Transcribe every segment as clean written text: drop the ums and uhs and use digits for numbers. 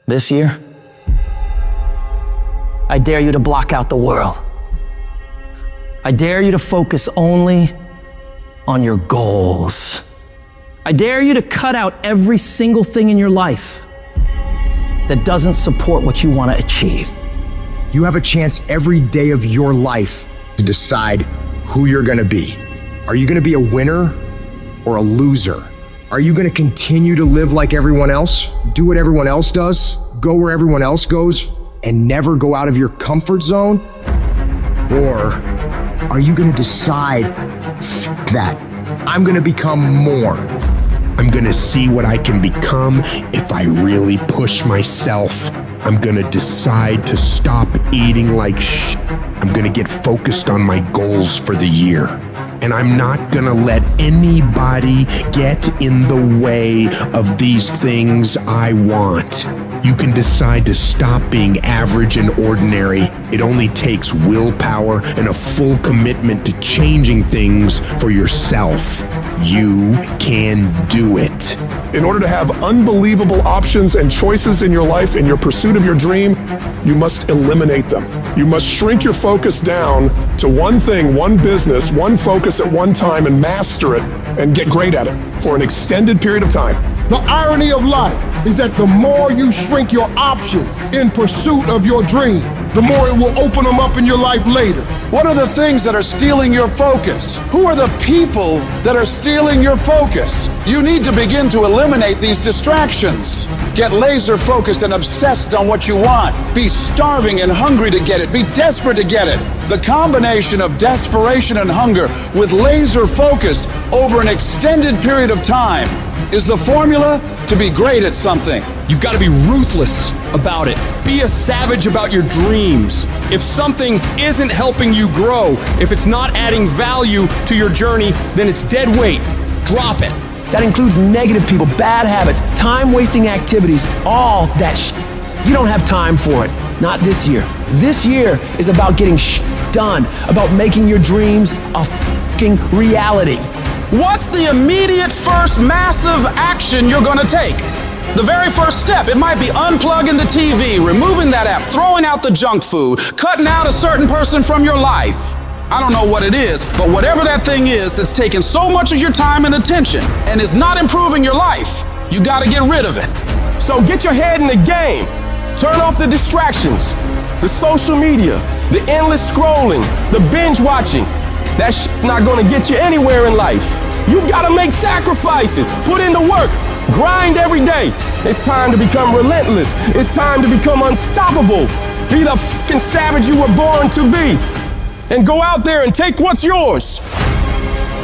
This year, I dare you to block out the world. I dare you to focus only on your goals. I dare you to cut out every single thing in your life that doesn't support what you want to achieve. You have a chance every day of your life to decide who you're going to be. Are you going to be a winner or a loser? Are you going to continue to live like everyone else, do what everyone else does, go where everyone else goes, and never go out of your comfort zone? Or are you going to decide, that I'm going to become more? I'm going to see what I can become if I really push myself. I'm going to decide to stop eating like I'm going to get focused on my goals for the year. And I'm not gonna let anybody get in the way of these things I want. You can decide to stop being average and ordinary. It only takes willpower and a full commitment to changing things for yourself. You can do it. In order to have unbelievable options and choices in your life, in your pursuit of your dream, you must eliminate them. You must shrink your focus down to one thing, one business, one focus at one time, and master it and get great at it for an extended period of time. The irony of life is that the more you shrink your options in pursuit of your dream, the more it will open them up in your life later. What are the things that are stealing your focus? Who are the people that are stealing your focus? You need to begin to eliminate these distractions. Get laser focused and obsessed on what you want. Be starving and hungry to get it. Be desperate to get it. The combination of desperation and hunger with laser focus over an extended period of time is the formula to be great at something. You've got to be ruthless about it. Be a savage about your dreams. If something isn't helping you grow, if it's not adding value to your journey, then it's dead weight. Drop it. That includes negative people, bad habits, time-wasting activities, all that You don't have time for it. Not this year. This year is about getting done, about making your dreams a f***ing reality. What's the immediate first massive action you're going to take? The very first step, it might be unplugging the TV, removing that app, throwing out the junk food, cutting out a certain person from your life. I don't know what it is, but whatever that thing is that's taking so much of your time and attention and is not improving your life, you got to get rid of it. So get your head in the game. Turn off the distractions, the social media, the endless scrolling, the binge watching. That shit's not gonna get you anywhere in life. You've gotta make sacrifices, put in the work, grind every day. It's time to become relentless. It's time to become unstoppable. Be the fucking savage you were born to be. And go out there and take what's yours.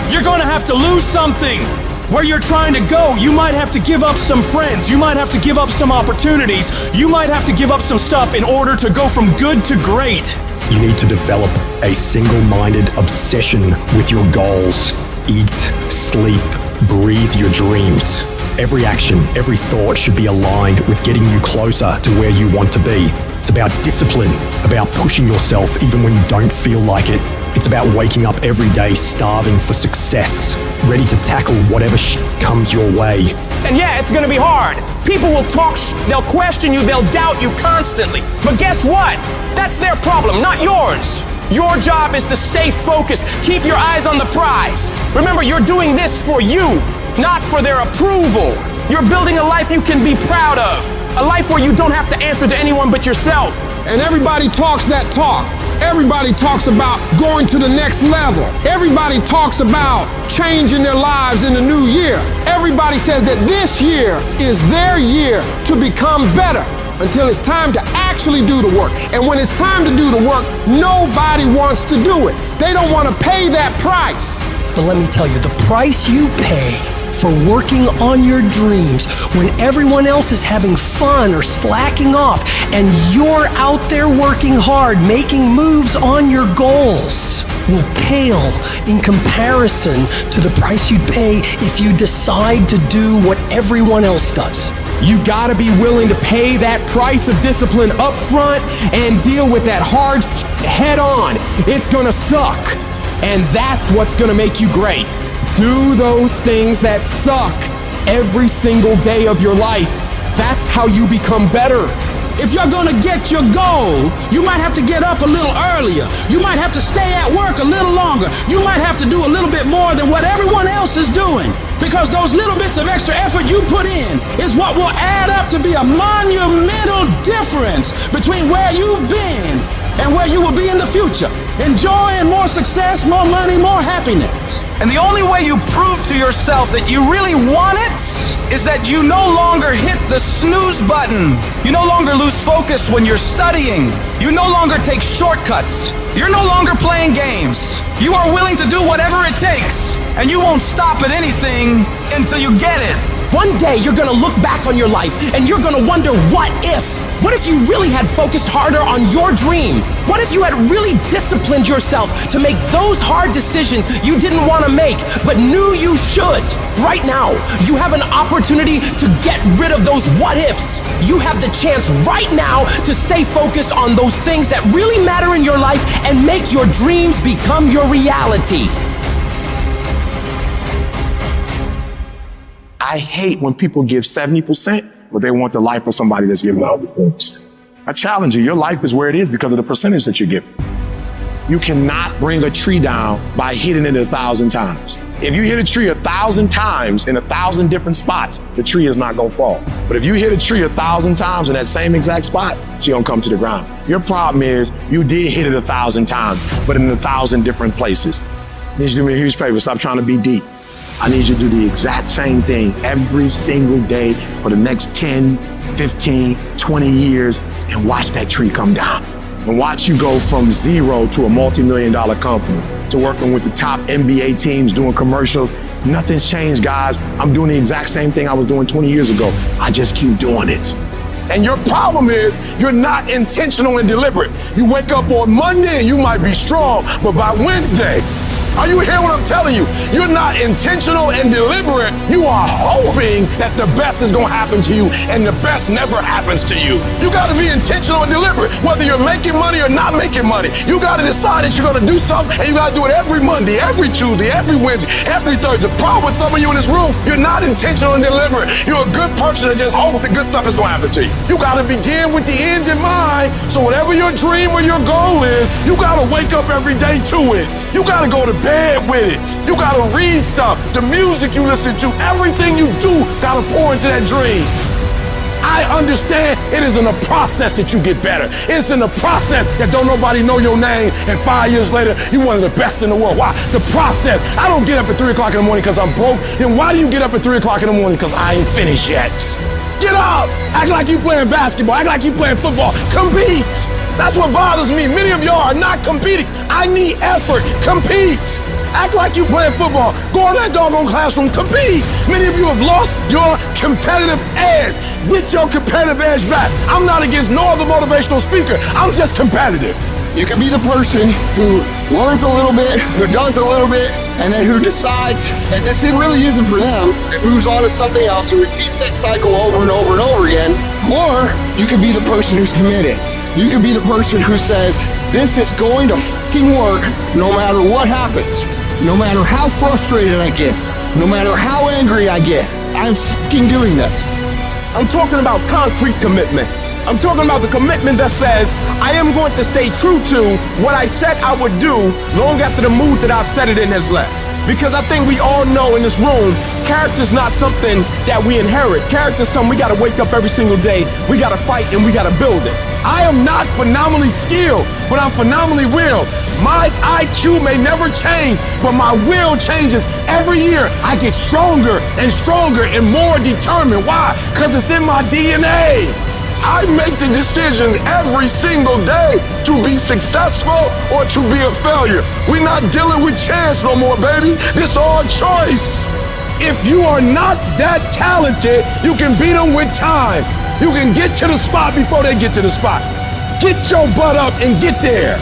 You're gonna have to lose something. Where you're trying to go, you might have to give up some friends. You might have to give up some opportunities. You might have to give up some stuff in order to go from good to great. You need to develop a single-minded obsession with your goals. Eat, sleep, breathe your dreams. Every action, every thought should be aligned with getting you closer to where you want to be. It's about discipline, about pushing yourself even when you don't feel like it. It's about waking up every day starving for success, ready to tackle whatever comes your way. And yeah, it's gonna be hard. People will talk they'll question you, they'll doubt you constantly. But guess what? That's their problem, not yours. Your job is to stay focused, keep your eyes on the prize. Remember, you're doing this for you, not for their approval. You're building a life you can be proud of, a life where you don't have to answer to anyone but yourself. And everybody talks that talk. Everybody talks about going to the next level. Everybody talks about changing their lives in the new year. Everybody says that this year is their year to become better until it's time to actually do the work. And when it's time to do the work, nobody wants to do it. They don't want to pay that price. But let me tell you, the price you pay for working on your dreams when everyone else is having fun or slacking off and you're out there working hard, making moves on your goals, will pale in comparison to the price you'd pay if you decide to do what everyone else does. You gotta be willing to pay that price of discipline up front and deal with that hard head on. It's gonna suck. And that's what's gonna make you great. Do those things that suck every single day of your life. That's how you become better. If you're gonna get your goal, you might have to get up a little earlier. You might have to stay at work a little longer. You might have to do a little bit more than what everyone else is doing. Because those little bits of extra effort you put in is what will add up to be a monumental difference between where you've been and where you will be in the future. Enjoying more success, more money, more happiness. And the only way you prove to yourself that you really want it is that you no longer hit the snooze button. You no longer lose focus when you're studying. You no longer take shortcuts. You're no longer playing games. You are willing to do whatever it takes, and you won't stop at anything until you get it. One day you're gonna look back on your life and you're gonna wonder, what if? What if you really had focused harder on your dream? What if you had really disciplined yourself to make those hard decisions you didn't want to make but knew you should? Right now, you have an opportunity to get rid of those what ifs. You have the chance right now to stay focused on those things that really matter in your life and make your dreams become your reality. I hate when people give 70%, but they want the life of somebody that's giving 100%. I challenge you, your life is where it is because of the percentage that you're giving. You cannot bring a tree down by hitting it 1,000 times. If you hit a tree 1,000 times in 1,000 different spots, the tree is not gonna fall. But if you hit a tree 1,000 times in that same exact spot, she gonna come to the ground. Your problem is you did hit it 1,000 times, but in 1,000 different places. I need you to do me a huge favor, stop trying to be deep. I need you to do the exact same thing every single day for the next 10, 15, 20 years and watch that tree come down. And watch you go from zero to a multi-million-dollar company, to working with the top NBA teams, doing commercials. Nothing's changed, guys. I'm doing the exact same thing I was doing 20 years ago. I just keep doing it. And your problem is you're not intentional and deliberate. You wake up on Monday and you might be strong, but by Wednesday, are you hearing what I'm telling you? You're not intentional and deliberate. You are hoping that the best is gonna happen to you, and the best never happens to you. You gotta be intentional and deliberate, whether you're making money or not making money. You gotta decide that you're gonna do something, and you gotta do it every Monday, every Tuesday, every Wednesday, every Thursday. The problem with some of you in this room, you're not intentional and deliberate. You're a good person that just hopes the good stuff is gonna happen to you. You gotta begin with the end in mind, so whatever your dream or your goal is, you gotta wake up every day to it. You gotta go to bed with it. You gotta read stuff, the music you listen to, everything you do gotta pour into that dream. I understand it is in the process that you get better. It's in the process that don't nobody know your name, and 5 years later, you're one of the best in the world. Why? The process. I don't get up at 3 o'clock in the morning because I'm broke. Then why do you get up at 3 o'clock in the morning? Because I ain't finished yet. Get up! Act like you playing basketball. Act like you playing football. Compete! That's what bothers me. Many of y'all are not competing. I need effort. Compete! Act like you playing football. Go in that doggone classroom. Compete! Many of you have lost your competitive edge. Get your competitive edge back. I'm not against no other motivational speaker. I'm just competitive. You can be the person who learns a little bit, who does a little bit, and then who decides that this really isn't for them, and moves on to something else, who repeats that cycle over and over and over again. Or you can be the person who's committed. You can be the person who says, this is going to fucking work no matter what happens. No matter how frustrated I get, no matter how angry I get, I'm fucking doing this. I'm talking about concrete commitment. I'm talking about the commitment that says, I am going to stay true to what I said I would do long after the mood that I've set it in has left. Because I think we all know in this room, character's not something that we inherit. Character's something we gotta wake up every single day, we gotta fight, and we gotta build it. I am not phenomenally skilled, but I'm phenomenally willed. My IQ may never change, but my will changes every year. I get stronger and stronger and more determined. Why? Because it's in my DNA. I make the decisions every single day to be successful or to be a failure. We're not dealing with chance no more, baby. This all choice. If you are not that talented, you can beat them with time. You can get to the spot before they get to the spot. Get your butt up and get there.